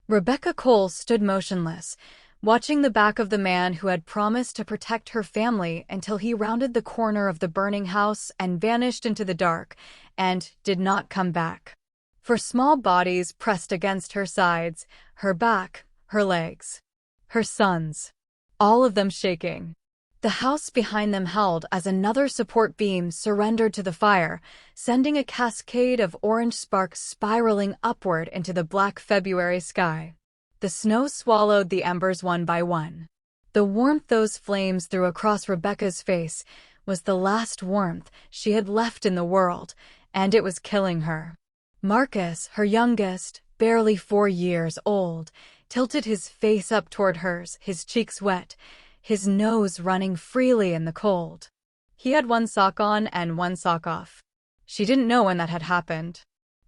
Rebecca Cole stood motionless, watching the back of the man who had promised to protect her family until he rounded the corner of the burning house and vanished into the dark, and did not come back. For small bodies pressed against her sides, her back, her legs. Her sons. All of them shaking. The house behind them held as another support beam surrendered to the fire, sending a cascade of orange sparks spiraling upward into the black February sky. The snow swallowed the embers one by one. The warmth those flames threw across Rebecca's face was the last warmth she had left in the world, and it was killing her. Marcus, her youngest, barely 4 years old, tilted his face up toward hers, his cheeks wet, his nose running freely in the cold. He had one sock on and one sock off. She didn't know when that had happened.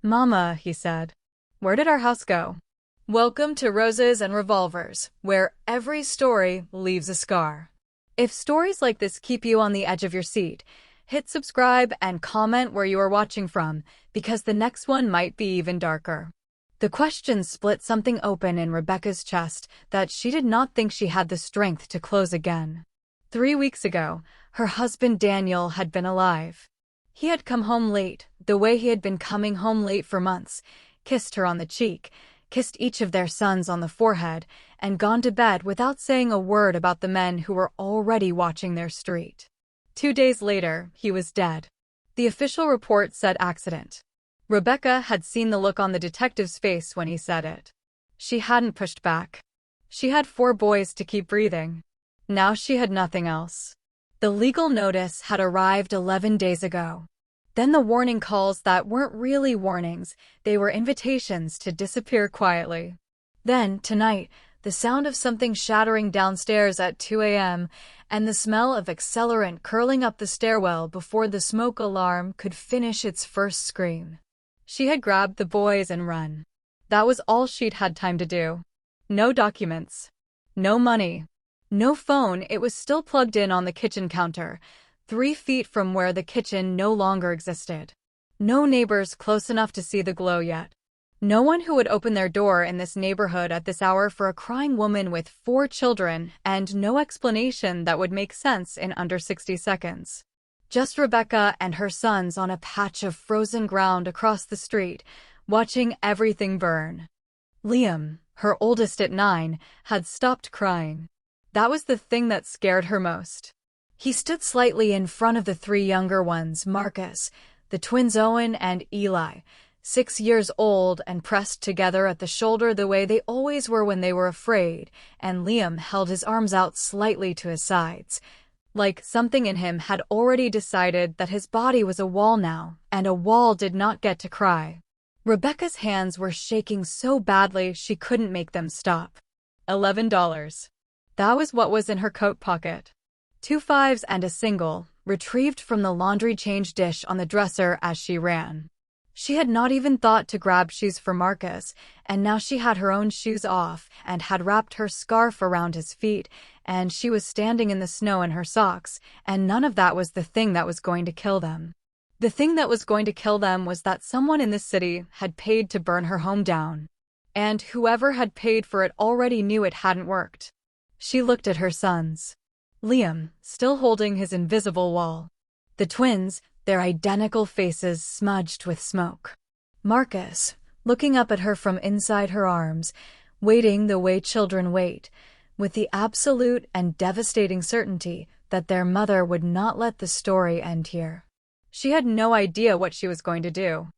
"Mama," he said, "where did our house go?" Welcome to Roses and Revolvers, where every story leaves a scar. If stories like this keep you on the edge of your seat, hit subscribe and comment where you are watching from, because the next one might be even darker. The question split something open in Rebecca's chest that she did not think she had the strength to close again. 3 weeks ago, her husband Daniel had been alive. He had come home late, the way he had been coming home late for months, kissed her on the cheek, kissed each of their sons on the forehead, and gone to bed without saying a word about the men who were already watching their street. 2 days later, he was dead. The official report said accident. Rebecca had seen the look on the detective's face when he said it. She hadn't pushed back. She had 4 boys to keep breathing. Now she had nothing else. The legal notice had arrived 11 days ago. Then the warning calls that weren't really warnings, they were invitations to disappear quietly. Then, tonight, the sound of something shattering downstairs at 2 a.m., and the smell of accelerant curling up the stairwell before the smoke alarm could finish its first scream. She had grabbed the boys and run. That was all she'd had time to do. No documents. No money. No phone. It was still plugged in on the kitchen counter, 3 feet from where the kitchen no longer existed. No neighbors close enough to see the glow yet. No one who would open their door in this neighborhood at this hour for a crying woman with 4 children, and no explanation that would make sense in under 60 seconds. Just Rebecca and her sons on a patch of frozen ground across the street, watching everything burn. Liam, her oldest at 9, had stopped crying. That was the thing that scared her most. He stood slightly in front of the 3 younger ones, Marcus, the twins Owen and Eli, 6 years old and pressed together at the shoulder the way they always were when they were afraid, and Liam held his arms out slightly to his sides. Like something in him had already decided that his body was a wall now, and a wall did not get to cry. Rebecca's hands were shaking so badly she couldn't make them stop. $11. That was what was in her coat pocket. 2 5s and a single, retrieved from the laundry change dish on the dresser as she ran. She had not even thought to grab shoes for Marcus, and now she had her own shoes off and had wrapped her scarf around his feet, and she was standing in the snow in her socks, and none of that was the thing that was going to kill them. The thing that was going to kill them was that someone in this city had paid to burn her home down. And whoever had paid for it already knew it hadn't worked. She looked at her sons. Liam, still holding his invisible wall. The twins, their identical faces smudged with smoke. Marcus, looking up at her from inside her arms, waiting the way children wait, with the absolute and devastating certainty that their mother would not let the story end here. She had no idea what she was going to do.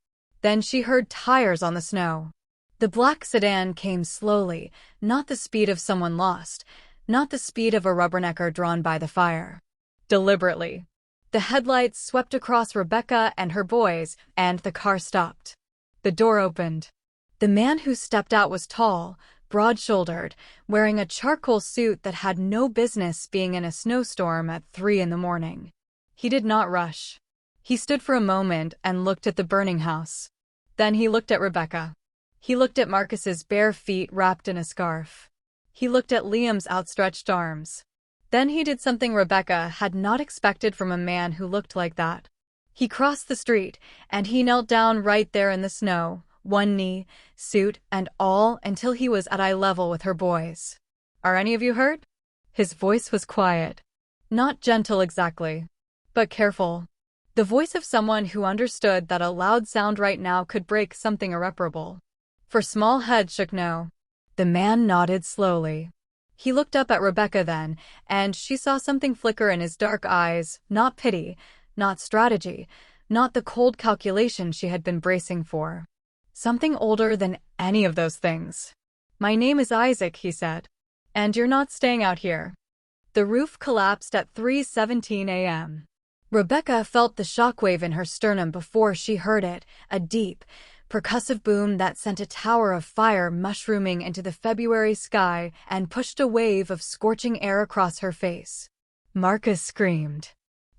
Then she heard tires on the snow. The black sedan came slowly, not the speed of someone lost, not the speed of a rubbernecker drawn by the fire. Deliberately. The headlights swept across Rebecca and her boys, and the car stopped. The door opened. The man who stepped out was tall, broad-shouldered, wearing a charcoal suit that had no business being in a snowstorm at 3 in the morning. He did not rush. He stood for a moment and looked at the burning house. Then he looked at Rebecca. He looked at Marcus's bare feet wrapped in a scarf. He looked at Liam's outstretched arms. Then he did something Rebecca had not expected from a man who looked like that. He crossed the street, and he knelt down right there in the snow, one knee, suit and all, until he was at eye level with her boys. "Are any of you hurt?" His voice was quiet. Not gentle exactly, but careful. The voice of someone who understood that a loud sound right now could break something irreparable. For small head shook no. The man nodded slowly. He looked up at Rebecca then, and she saw something flicker in his dark eyes, not pity, not strategy, not the cold calculation she had been bracing for. Something older than any of those things. "My name is Isaac," he said. "And you're not staying out here." The roof collapsed at 3:17 a.m. Rebecca felt the shockwave in her sternum before she heard it, a deep, percussive boom that sent a tower of fire mushrooming into the February sky and pushed a wave of scorching air across her face. Marcus screamed.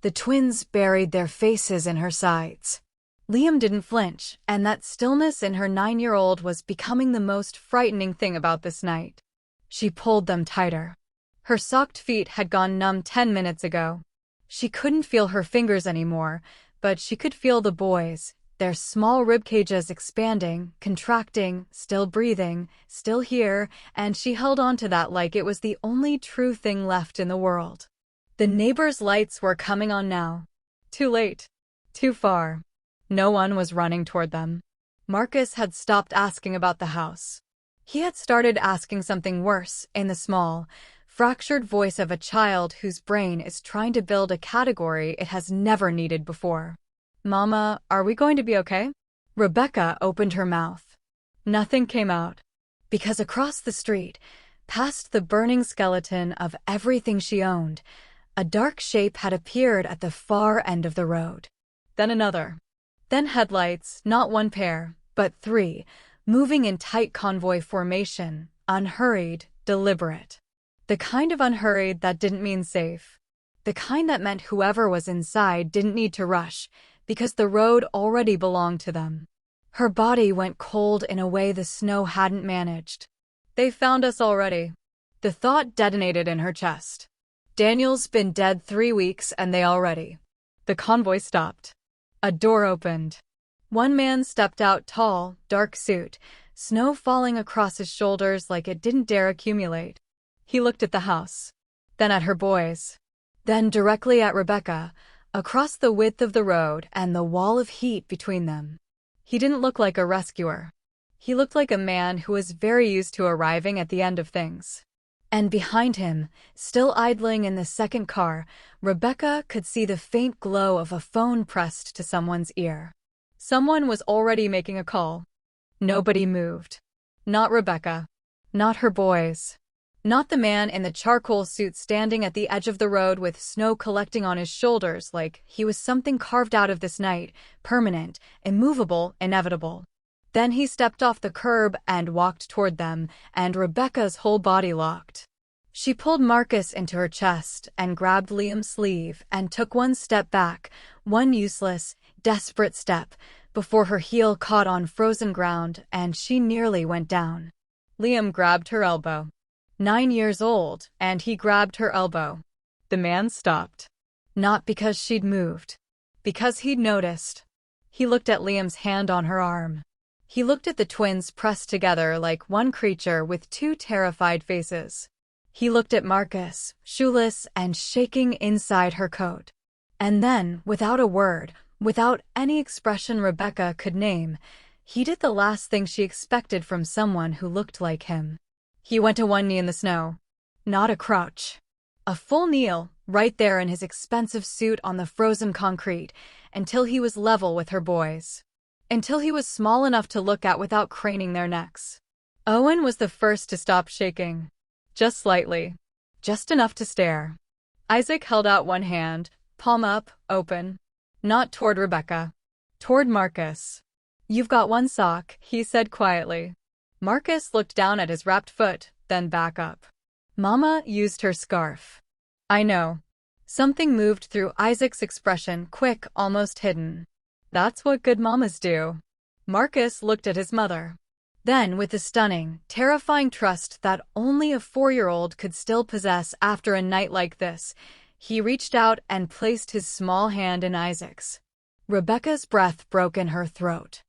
The twins buried their faces in her sides. Liam didn't flinch, and that stillness in her 9-year-old was becoming the most frightening thing about this night. She pulled them tighter. Her socked feet had gone numb 10 minutes ago. She couldn't feel her fingers anymore, but she could feel the boys, their small ribcages expanding, contracting, still breathing, still here, and she held on to that like it was the only true thing left in the world. The neighbors' lights were coming on now. Too late. Too far. No one was running toward them. Marcus had stopped asking about the house. He had started asking something worse, in the small, fractured voice of a child whose brain is trying to build a category it has never needed before. "Mama, are we going to be okay?" Rebecca opened her mouth. Nothing came out. Because across the street, past the burning skeleton of everything she owned, a dark shape had appeared at the far end of the road. Then another. Then headlights, not one pair, but 3, moving in tight convoy formation, unhurried, deliberate. The kind of unhurried that didn't mean safe. The kind that meant whoever was inside didn't need to rush, because the road already belonged to them. Her body went cold in a way the snow hadn't managed. "They found us already." The thought detonated in her chest. "Daniel's been dead 3 weeks and they already." The convoy stopped. A door opened. One man stepped out, tall, dark suit, snow falling across his shoulders like it didn't dare accumulate. He looked at the house, then at her boys, then directly at Rebecca, across the width of the road and the wall of heat between them. He didn't look like a rescuer. He looked like a man who was very used to arriving at the end of things. And behind him, still idling in the second car, Rebecca could see the faint glow of a phone pressed to someone's ear. Someone was already making a call. Nobody moved. Not Rebecca. Not her boys. Not the man in the charcoal suit standing at the edge of the road with snow collecting on his shoulders like he was something carved out of this night, permanent, immovable, inevitable. Then he stepped off the curb and walked toward them, and Rebecca's whole body locked. She pulled Marcus into her chest and grabbed Liam's sleeve and took one step back, one useless, desperate step, before her heel caught on frozen ground and she nearly went down. Liam grabbed her elbow. 9 years old, and he grabbed her elbow. The man stopped. Not because she'd moved. Because he'd noticed. He looked at Liam's hand on her arm. He looked at the twins pressed together like one creature with 2 terrified faces. He looked at Marcus, shoeless and shaking inside her coat. And then, without a word, without any expression Rebecca could name, he did the last thing she expected from someone who looked like him. He went to one knee in the snow. Not a crouch. A full kneel, right there in his expensive suit on the frozen concrete, until he was level with her boys. Until he was small enough to look at without craning their necks. Owen was the first to stop shaking. Just slightly. Just enough to stare. Isaac held out one hand, palm up, open. Not toward Rebecca. Toward Marcus. "You've got one sock," he said quietly. Marcus looked down at his wrapped foot, then back up. "Mama used her scarf." "I know." Something moved through Isaac's expression, quick, almost hidden. "That's what good mamas do." Marcus looked at his mother. Then, with the stunning, terrifying trust that only a 4-year-old could still possess after a night like this, he reached out and placed his small hand in Isaac's. Rebecca's breath broke in her throat.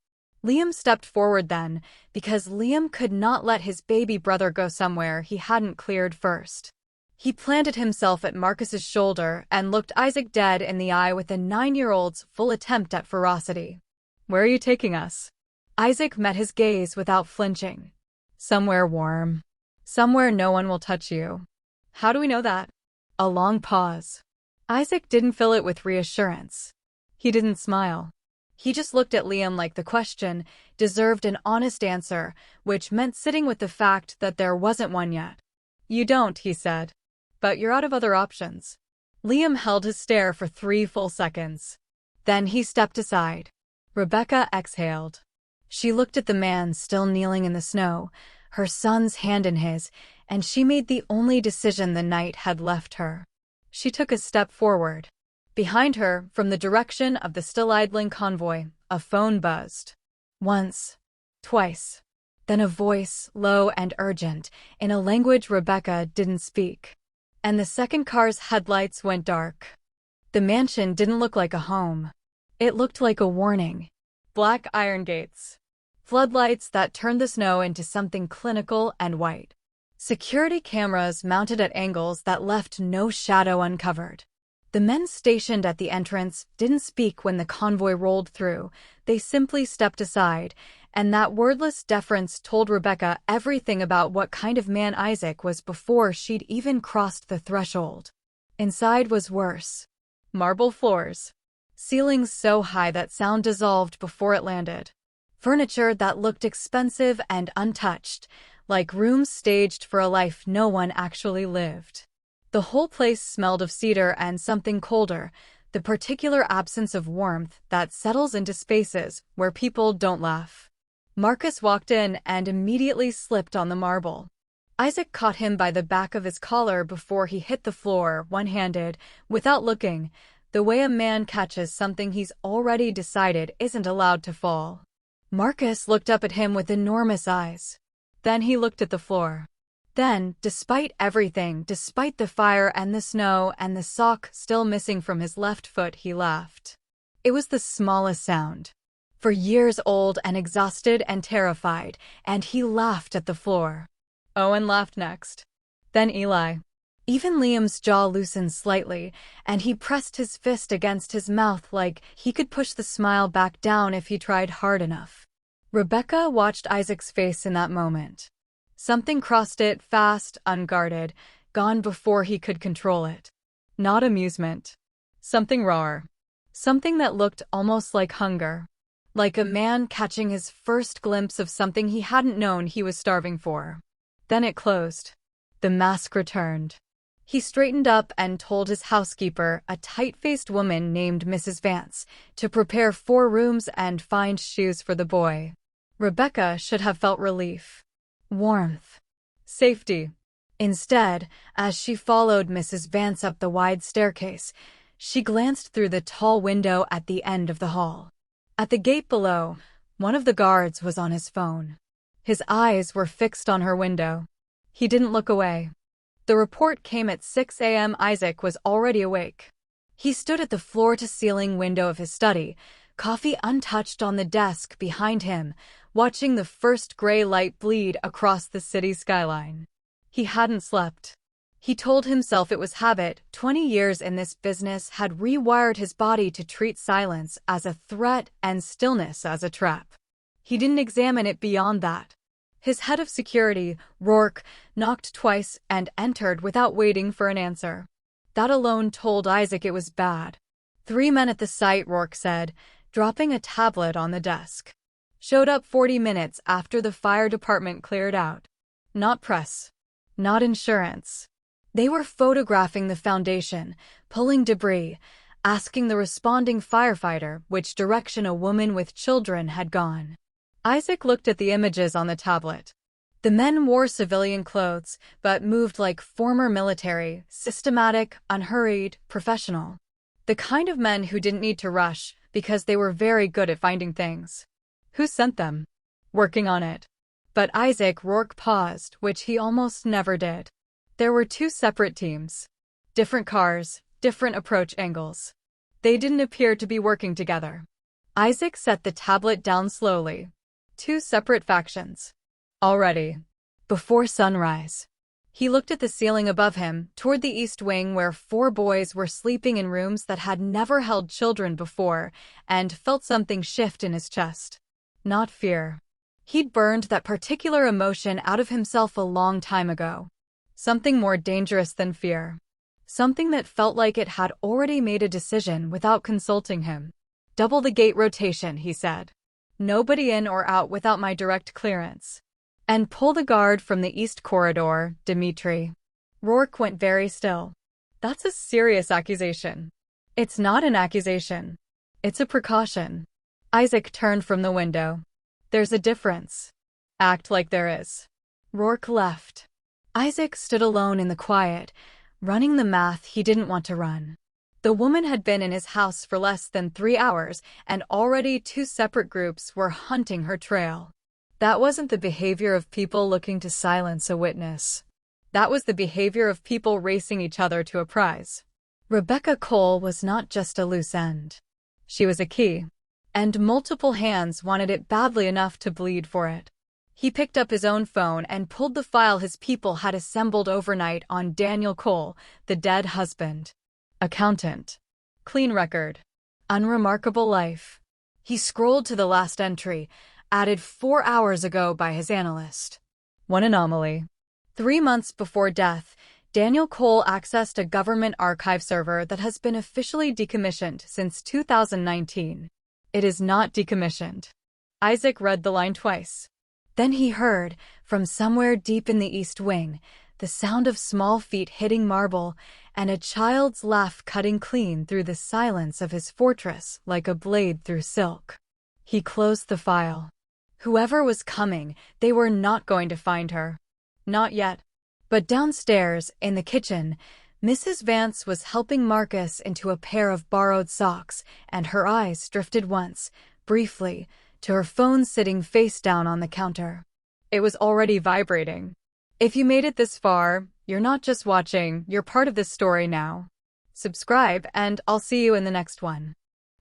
Liam stepped forward then, because Liam could not let his baby brother go somewhere he hadn't cleared first. He planted himself at Marcus's shoulder and looked Isaac dead in the eye with a 9-year-old's full attempt at ferocity. "Where are you taking us?" Isaac met his gaze without flinching. "Somewhere warm. Somewhere no one will touch you." "How do we know that?" A long pause. Isaac didn't fill it with reassurance. He didn't smile. He just looked at Liam like the question deserved an honest answer, which meant sitting with the fact that there wasn't one yet. "You don't," he said. "But you're out of other options." Liam held his stare for 3 full seconds. Then he stepped aside. Rebecca exhaled. She looked at the man still kneeling in the snow, her son's hand in his, and she made the only decision the night had left her. She took a step forward. Behind her, from the direction of the still-idling convoy, a phone buzzed. Once. Twice. Then a voice, low and urgent, in a language Rebecca didn't speak. And the second car's headlights went dark. The mansion didn't look like a home. It looked like a warning. Black iron gates. Floodlights that turned the snow into something clinical and white. Security cameras mounted at angles that left no shadow uncovered. The men stationed at the entrance didn't speak when the convoy rolled through. They simply stepped aside, and that wordless deference told Rebecca everything about what kind of man Isaac was before she'd even crossed the threshold. Inside was worse. Marble floors. Ceilings so high that sound dissolved before it landed. Furniture that looked expensive and untouched, like rooms staged for a life no one actually lived. The whole place smelled of cedar and something colder, the particular absence of warmth that settles into spaces where people don't laugh. Marcus walked in and immediately slipped on the marble. Isaac caught him by the back of his collar before he hit the floor, one-handed, without looking, the way a man catches something he's already decided isn't allowed to fall. Marcus looked up at him with enormous eyes. Then he looked at the floor. Then, despite everything, despite the fire and the snow and the sock still missing from his left foot, he laughed. It was the smallest sound. For years old and exhausted and terrified, and he laughed at the floor. Owen laughed next. Then Eli. Even Liam's jaw loosened slightly, and he pressed his fist against his mouth like he could push the smile back down if he tried hard enough. Rebecca watched Isaac's face in that moment. Something crossed it, fast, unguarded, gone before he could control it. Not amusement. Something rawer. Something that looked almost like hunger. Like a man catching his first glimpse of something he hadn't known he was starving for. Then it closed. The mask returned. He straightened up and told his housekeeper, a tight-faced woman named Mrs. Vance, to prepare 4 rooms and find shoes for the boy. Rebecca should have felt relief. Warmth. Safety. Instead, as she followed Mrs. Vance up the wide staircase, she glanced through the tall window at the end of the hall. At the gate below, one of the guards was on his phone. His eyes were fixed on her window. He didn't look away. The report came at 6 a.m. Isaac was already awake. He stood at the floor-to-ceiling window of his study, coffee untouched on the desk behind him, watching the first gray light bleed across the city skyline. He hadn't slept. He told himself it was habit. 20 years in this business had rewired his body to treat silence as a threat and stillness as a trap. He didn't examine it beyond that. His head of security, Rourke, knocked twice and entered without waiting for an answer. That alone told Isaac it was bad. 3 men at the site, Rourke said, dropping a tablet on the desk. Showed up 40 minutes after the fire department cleared out. Not press. Not insurance. They were photographing the foundation, pulling debris, asking the responding firefighter which direction a woman with children had gone. Isaac looked at the images on the tablet. The men wore civilian clothes, but moved like former military, systematic, unhurried, professional. The kind of men who didn't need to rush because they were very good at finding things. Who sent them? Working on it. But Rourke paused, which he almost never did. There were 2 separate teams. Different cars, different approach angles. They didn't appear to be working together. Isaac set the tablet down slowly. Two separate factions. Already. Before sunrise. He looked at the ceiling above him, toward the east wing where 4 boys were sleeping in rooms that had never held children before, and felt something shift in his chest. Not fear. He'd burned that particular emotion out of himself a long time ago. Something more dangerous than fear. Something that felt like it had already made a decision without consulting him. Double the gate rotation, he said. Nobody in or out without my direct clearance. And pull the guard from the east corridor, Dimitri. Rourke went very still. That's a serious accusation. It's not an accusation. It's a precaution. Isaac turned from the window. There's a difference. Act like there is. Rourke left. Isaac stood alone in the quiet, running the math he didn't want to run. The woman had been in his house for less than 3 hours, and already 2 separate groups were hunting her trail. That wasn't the behavior of people looking to silence a witness. That was the behavior of people racing each other to a prize. Rebecca Cole was not just a loose end. She was a key. And multiple hands wanted it badly enough to bleed for it. He picked up his own phone and pulled the file his people had assembled overnight on Daniel Cole, the dead husband. Accountant. Clean record. Unremarkable life. He scrolled to the last entry, added 4 hours ago by his analyst. One anomaly. 3 months before death, Daniel Cole accessed a government archive server that has been officially decommissioned since 2019. It is not decommissioned. Isaac read the line twice. Then he heard, from somewhere deep in the east wing, the sound of small feet hitting marble and a child's laugh cutting clean through the silence of his fortress like a blade through silk. He closed the file. Whoever was coming, they were not going to find her. Not yet. But downstairs, in the kitchen, Mrs. Vance was helping Marcus into a pair of borrowed socks, and her eyes drifted once, briefly, to her phone sitting face down on the counter. It was already vibrating. If you made it this far, you're not just watching, you're part of this story now. Subscribe, and I'll see you in the next one.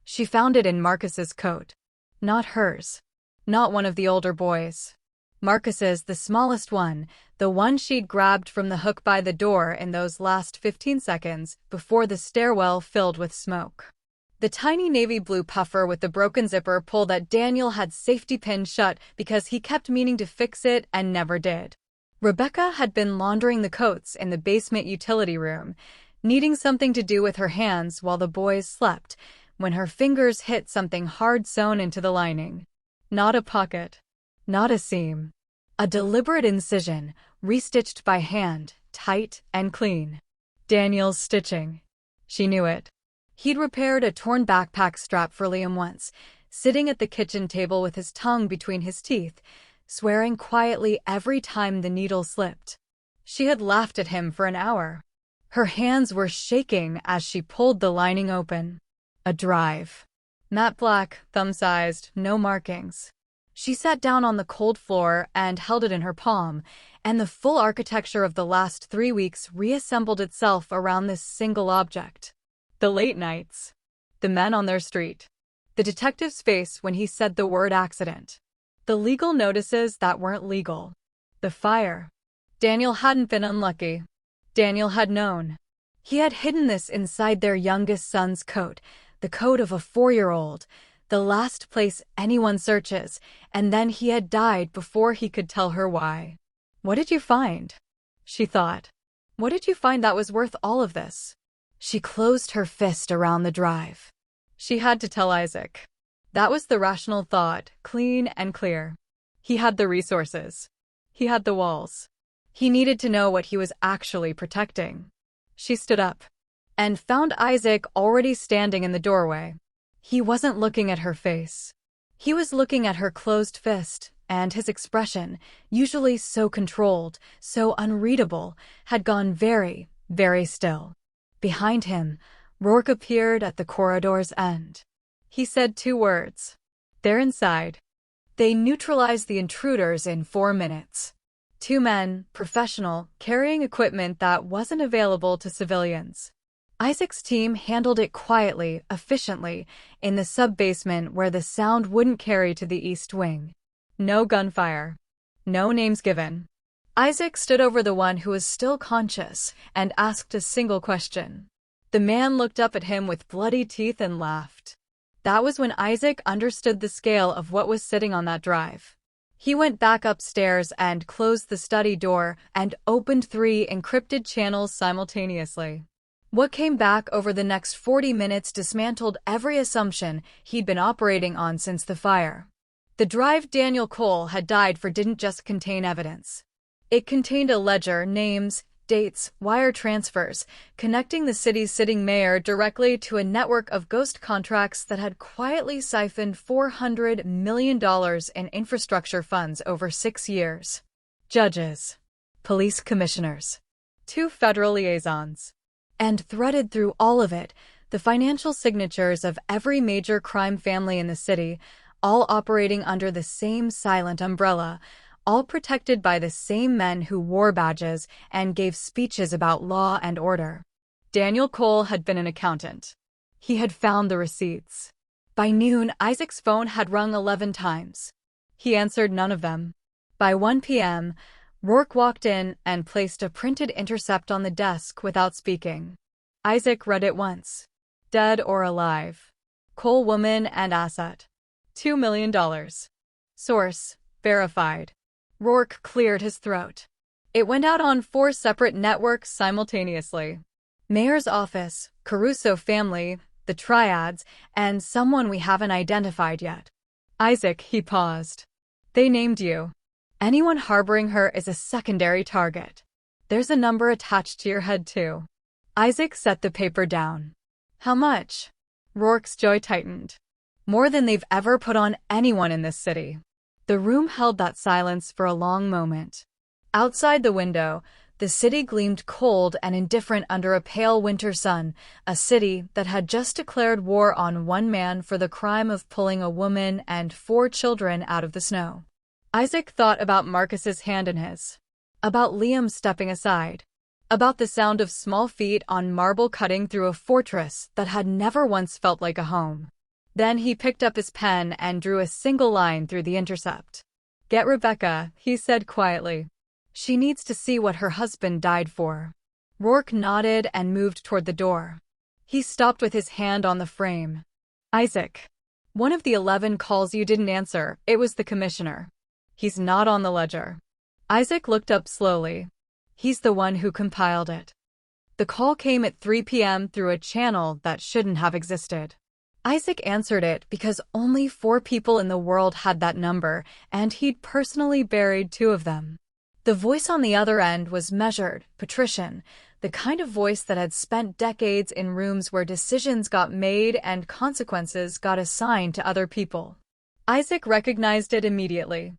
She found it in Marcus's coat. Not hers. Not one of the older boys. Marcus's, the smallest one, the one she'd grabbed from the hook by the door in those last 15 seconds before the stairwell filled with smoke. The tiny navy blue puffer with the broken zipper pull that Daniel had safety pinned shut because he kept meaning to fix it and never did. Rebecca had been laundering the coats in the basement utility room, needing something to do with her hands while the boys slept, when her fingers hit something hard sewn into the lining. Not a pocket. Not a seam. A deliberate incision, restitched by hand, tight and clean. Daniel's stitching. She knew it. He'd repaired a torn backpack strap for Liam once, sitting at the kitchen table with his tongue between his teeth, swearing quietly every time the needle slipped. She had laughed at him for an hour. Her hands were shaking as she pulled the lining open. A drive. Matte black, thumb-sized, no markings. She sat down on the cold floor and held it in her palm, and the full architecture of the last 3 weeks reassembled itself around this single object. The late nights. The men on their street. The detective's face when he said the word accident. The legal notices that weren't legal. The fire. Daniel hadn't been unlucky. Daniel had known. He had hidden this inside their youngest son's coat, the coat of a 4-year-old, the last place anyone searches, and then he had died before he could tell her why. What did you find? She thought. What did you find that was worth all of this? She closed her fist around the drive. She had to tell Isaac. That was the rational thought, clean and clear. He had the resources. He had the walls. He needed to know what he was actually protecting. She stood up and found Isaac already standing in the doorway. He wasn't looking at her face. He was looking at her closed fist, and his expression, usually so controlled, so unreadable, had gone very, very still. Behind him, Rourke appeared at the corridor's end. He said 2 words. They're inside. They neutralized the intruders in 4 minutes. 2 men, professional, carrying equipment that wasn't available to civilians. Isaac's team handled it quietly, efficiently, in the sub-basement where the sound wouldn't carry to the east wing. No gunfire. No names given. Isaac stood over the one who was still conscious and asked a single question. The man looked up at him with bloody teeth and laughed. That was when Isaac understood the scale of what was sitting on that drive. He went back upstairs and closed the study door and opened 3 encrypted channels simultaneously. What came back over the next 40 minutes dismantled every assumption he'd been operating on since the fire. The drive Daniel Cole had died for didn't just contain evidence. It contained a ledger, names, dates, wire transfers, connecting the city's sitting mayor directly to a network of ghost contracts that had quietly siphoned $400 million in infrastructure funds over 6 years. Judges, police commissioners, 2 federal liaisons. And threaded through all of it, the financial signatures of every major crime family in the city, all operating under the same silent umbrella, all protected by the same men who wore badges and gave speeches about law and order. Daniel Cole had been an accountant. He had found the receipts. By noon, Isaac's phone had rung 11 times. He answered none of them. By 1 p.m., Rourke walked in and placed a printed intercept on the desk without speaking. Isaac read it once. Dead or alive. Cole woman and asset. $2 million. Source, verified. Rourke cleared his throat. It went out on 4 separate networks simultaneously. Mayor's office, Caruso family, the Triads, and someone we haven't identified yet. Isaac, he paused. They named you. Anyone harboring her is a secondary target. There's a number attached to your head, too. Isaac set the paper down. How much? Rourke's jaw tightened. More than they've ever put on anyone in this city. The room held that silence for a long moment. Outside the window, the city gleamed cold and indifferent under a pale winter sun, a city that had just declared war on one man for the crime of pulling a woman and 4 children out of the snow. Isaac thought about Marcus's hand in his. About Liam stepping aside. About the sound of small feet on marble cutting through a fortress that had never once felt like a home. Then he picked up his pen and drew a single line through the intercept. Get Rebecca, he said quietly. She needs to see what her husband died for. Rourke nodded and moved toward the door. He stopped with his hand on the frame. Isaac. One of the 11 calls you didn't answer, it was the commissioner. He's not on the ledger. Isaac looked up slowly. He's the one who compiled it. The call came at 3 p.m. through a channel that shouldn't have existed. Isaac answered it because only 4 people in the world had that number, and he'd personally buried 2 of them. The voice on the other end was measured, patrician, the kind of voice that had spent decades in rooms where decisions got made and consequences got assigned to other people. Isaac recognized it immediately.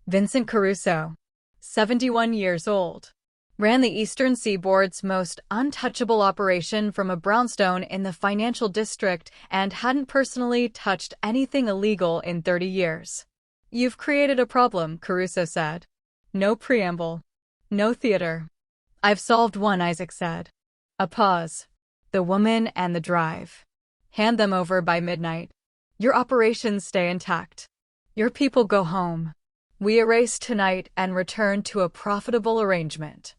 Vincent Caruso, 71 years old. Ran the Eastern Seaboard's most untouchable operation from a brownstone in the financial district and hadn't personally touched anything illegal in 30 years. You've created a problem, Caruso said. No preamble. No theater. I've solved one, Isaac said. A pause. The woman and the drive. Hand them over by midnight. Your operations stay intact. Your people go home. We erase tonight and return to a profitable arrangement.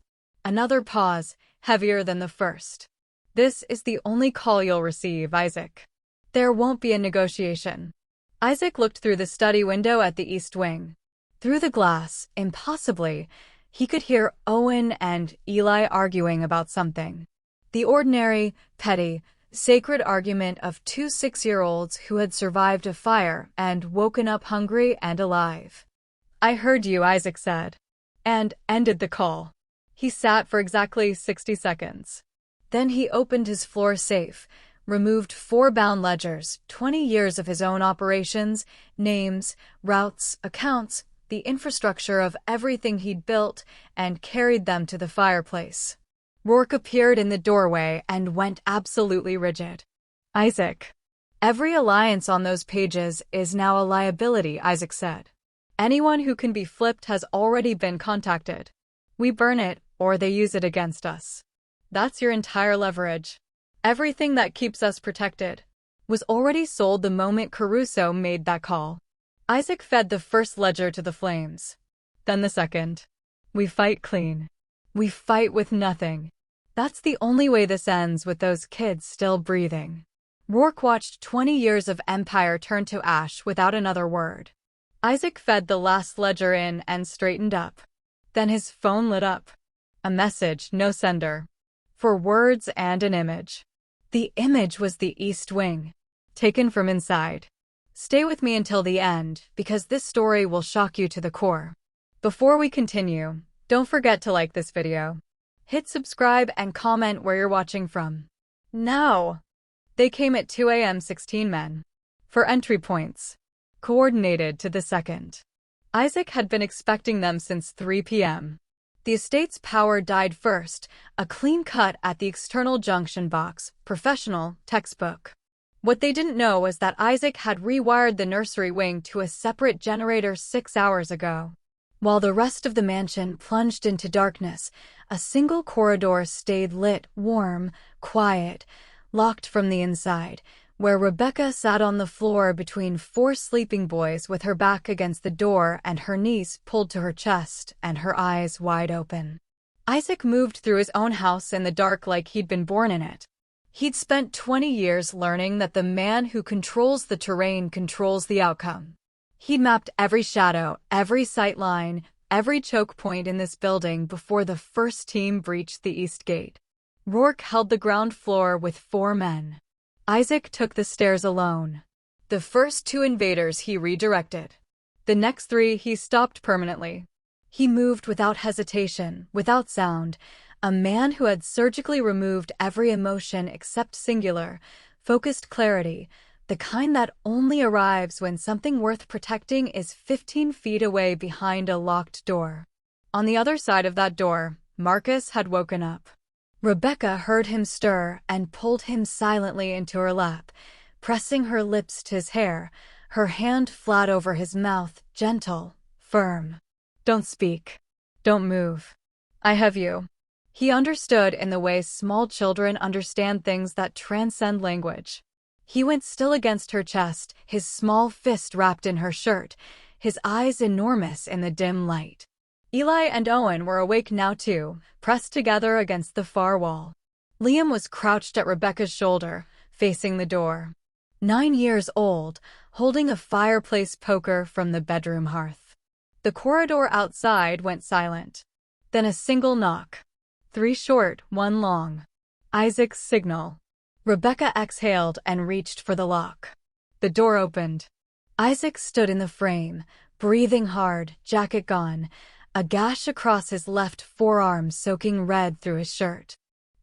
Another pause, heavier than the first. This is the only call you'll receive, Isaac. There won't be a negotiation. Isaac looked through the study window at the east wing. Through the glass, impossibly, he could hear Owen and Eli arguing about something. The ordinary, petty, sacred argument of 2 6-year-olds who had survived a fire and woken up hungry and alive. I heard you, Isaac said, and ended the call. He sat for exactly 60 seconds. Then he opened his floor safe, removed 4 bound ledgers, 20 years of his own operations, names, routes, accounts, the infrastructure of everything he'd built, and carried them to the fireplace. Rourke appeared in the doorway and went absolutely rigid. Isaac. Every alliance on those pages is now a liability, Isaac said. Anyone who can be flipped has already been contacted. We burn it, or they use it against us. That's your entire leverage. Everything that keeps us protected was already sold the moment Caruso made that call. Isaac fed the first ledger to the flames. Then the second. We fight clean. We fight with nothing. That's the only way this ends, with those kids still breathing. Rourke watched 20 years of empire turn to ash without another word. Isaac fed the last ledger in and straightened up. Then his phone lit up. A message, no sender. 4 words and an image. The image was the East Wing, taken from inside. Stay with me until the end, because this story will shock you to the core. Before we continue, don't forget to like this video. Hit subscribe and comment where you're watching from. Now, they came at 2 a.m. 16 men. For entry points. Coordinated to the second. Isaac had been expecting them since 3 p.m. The estate's power died first, a clean cut at the external junction box, professional, textbook. What they didn't know was that Isaac had rewired the nursery wing to a separate generator 6 hours ago. While the rest of the mansion plunged into darkness, a single corridor stayed lit, warm, quiet, locked from the inside, where Rebecca sat on the floor between 4 sleeping boys with her back against the door and her niece pulled to her chest and her eyes wide open. Isaac moved through his own house in the dark like he'd been born in it. He'd spent 20 years learning that the man who controls the terrain controls the outcome. He'd mapped every shadow, every sight line, every choke point in this building before the first team breached the east gate. Rourke held the ground floor with 4 men. Isaac took the stairs alone. The first 2 invaders he redirected. The next 3 he stopped permanently. He moved without hesitation, without sound, a man who had surgically removed every emotion except singular, focused clarity, the kind that only arrives when something worth protecting is 15 feet away behind a locked door. On the other side of that door, Marcus had woken up. Rebecca heard him stir and pulled him silently into her lap, pressing her lips to his hair, her hand flat over his mouth, gentle, firm. Don't speak. Don't move. I have you. He understood in the way small children understand things that transcend language. He went still against her chest, his small fist wrapped in her shirt, his eyes enormous in the dim light. Eli and Owen were awake now too, pressed together against the far wall. Liam was crouched at Rebecca's shoulder, facing the door. 9 years old, holding a fireplace poker from the bedroom hearth. The corridor outside went silent. Then a single knock. 3 short, 1 long. Isaac's signal. Rebecca exhaled and reached for the lock. The door opened. Isaac stood in the frame, breathing hard, jacket gone, a gash across his left forearm soaking red through his shirt.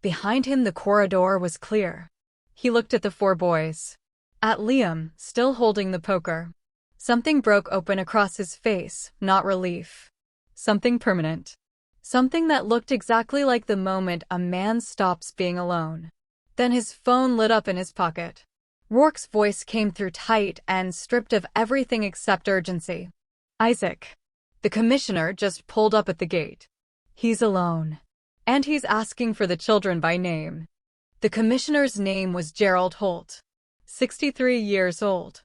Behind him the corridor was clear. He looked at the 4 boys. At Liam, still holding the poker. Something broke open across his face, not relief. Something permanent. Something that looked exactly like the moment a man stops being alone. Then his phone lit up in his pocket. Rourke's voice came through tight and stripped of everything except urgency. Isaac. The commissioner just pulled up at the gate. He's alone. And he's asking for the children by name. The commissioner's name was Gerald Holt. 63 years old.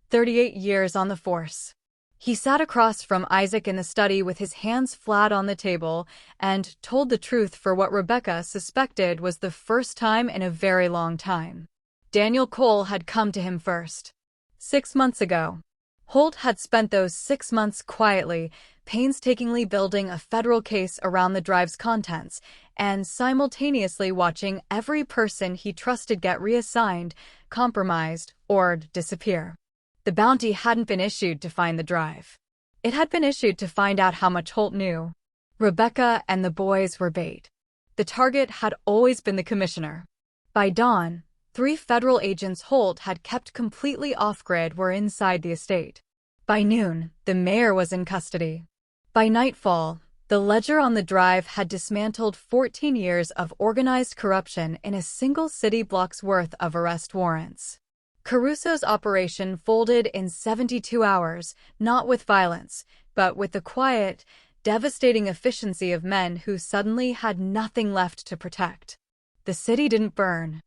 38 years on the force. He sat across from Isaac in the study with his hands flat on the table and told the truth for what Rebecca suspected was the first time in a very long time. Daniel Cole had come to him first. 6 months ago. Holt had spent those 6 months quietly, painstakingly building a federal case around the drive's contents, and simultaneously watching every person he trusted get reassigned, compromised, or disappear. The bounty hadn't been issued to find the drive. It had been issued to find out how much Holt knew. Rebecca and the boys were bait. The target had always been the commissioner. By dawn, 3 federal agents Holt had kept completely off-grid were inside the estate. By noon, the mayor was in custody. By nightfall, the ledger on the drive had dismantled 14 years of organized corruption in a single city block's worth of arrest warrants. Caruso's operation folded in 72 hours, not with violence, but with the quiet, devastating efficiency of men who suddenly had nothing left to protect. The city didn't burn.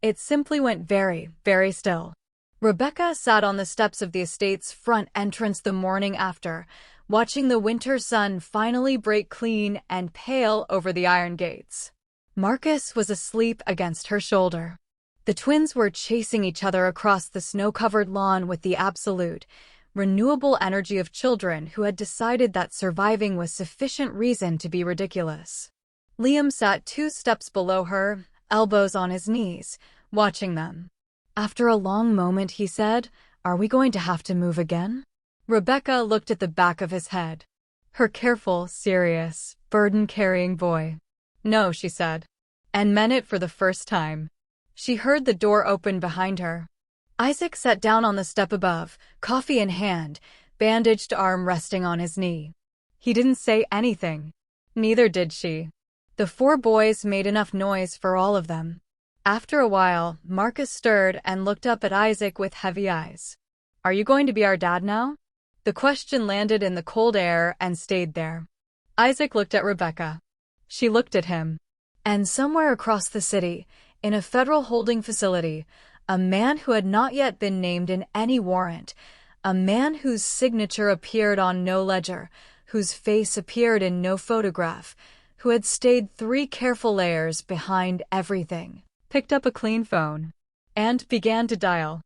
It simply went very, very still. Rebecca sat on the steps of the estate's front entrance the morning after, watching the winter sun finally break clean and pale over the iron gates. Marcus was asleep against her shoulder. The twins were chasing each other across the snow-covered lawn with the absolute, renewable energy of children who had decided that surviving was sufficient reason to be ridiculous. Liam sat 2 steps below her, elbows on his knees, watching them. After a long moment, he said, "Are we going to have to move again?" Rebecca looked at the back of his head. Her careful, serious, burden-carrying boy. "No," she said, and meant it for the first time. She heard the door open behind her. Isaac sat down on the step above, coffee in hand, bandaged arm resting on his knee. He didn't say anything. Neither did she. The 4 boys made enough noise for all of them. After a while, Marcus stirred and looked up at Isaac with heavy eyes. "Are you going to be our dad now?" The question landed in the cold air and stayed there. Isaac looked at Rebecca. She looked at him. And somewhere across the city, in a federal holding facility, a man who had not yet been named in any warrant, a man whose signature appeared on no ledger, whose face appeared in no photograph, who had stayed 3 careful layers behind everything, picked up a clean phone, and began to dial.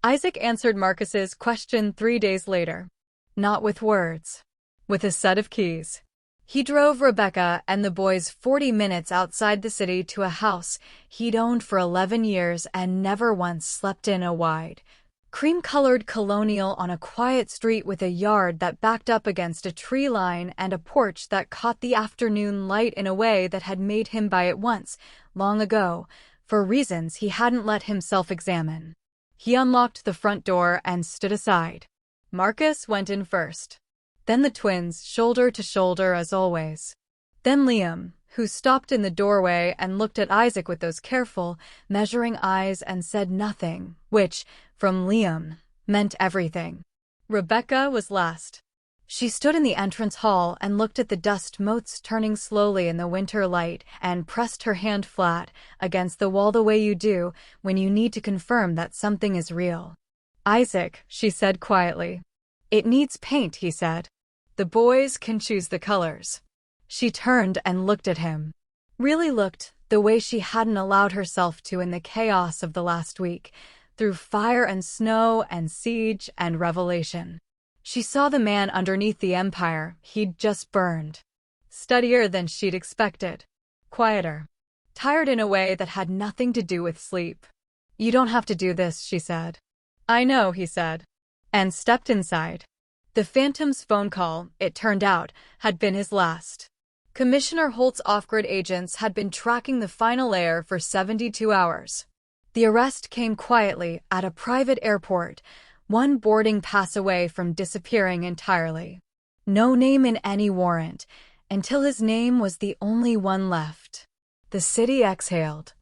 Isaac answered Marcus's question 3 days later. Not with words. With a set of keys. He drove Rebecca and the boys 40 minutes outside the city to a house he'd owned for 11 years and never once slept in. A wide, cream-colored colonial on a quiet street with a yard that backed up against a tree line and a porch that caught the afternoon light in a way that had made him buy it once, long ago, for reasons he hadn't let himself examine. He unlocked the front door and stood aside. Marcus went in first. Then the twins, shoulder to shoulder as always. Then Liam, who stopped in the doorway and looked at Isaac with those careful, measuring eyes and said nothing, which, from Liam, meant everything. Rebecca was last. She stood in the entrance hall and looked at the dust motes turning slowly in the winter light and pressed her hand flat against the wall the way you do when you need to confirm that something is real. "Isaac," she said quietly. "It needs paint," he said. "The boys can choose the colors." She turned and looked at him. Really looked, the way she hadn't allowed herself to in the chaos of the last week, through fire and snow and siege and revelation. She saw the man underneath the empire he'd just burned. Steadier than she'd expected. Quieter. Tired in a way that had nothing to do with sleep. "You don't have to do this," she said. "I know," he said. And stepped inside. The Phantom's phone call, it turned out, had been his last. Commissioner Holt's off-grid agents had been tracking the final layer for 72 hours. The arrest came quietly at a private airport, one boarding pass away from disappearing entirely. No name in any warrant, until his name was the only one left. The city exhaled.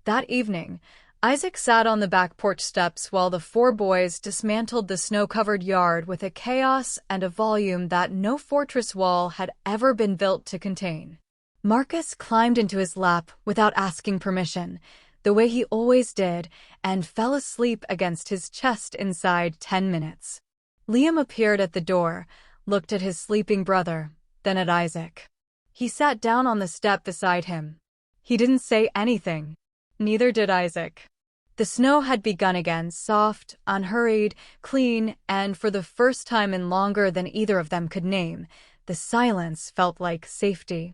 That evening, Isaac sat on the back porch steps while the 4 boys dismantled the snow-covered yard with a chaos and a volume that no fortress wall had ever been built to contain. Marcus climbed into his lap without asking permission, the way he always did, and fell asleep against his chest inside 10 minutes. Liam appeared at the door, looked at his sleeping brother, then at Isaac. He sat down on the step beside him. He didn't say anything. Neither did Isaac. The snow had begun again, soft, unhurried, clean, and for the first time in longer than either of them could name, the silence felt like safety.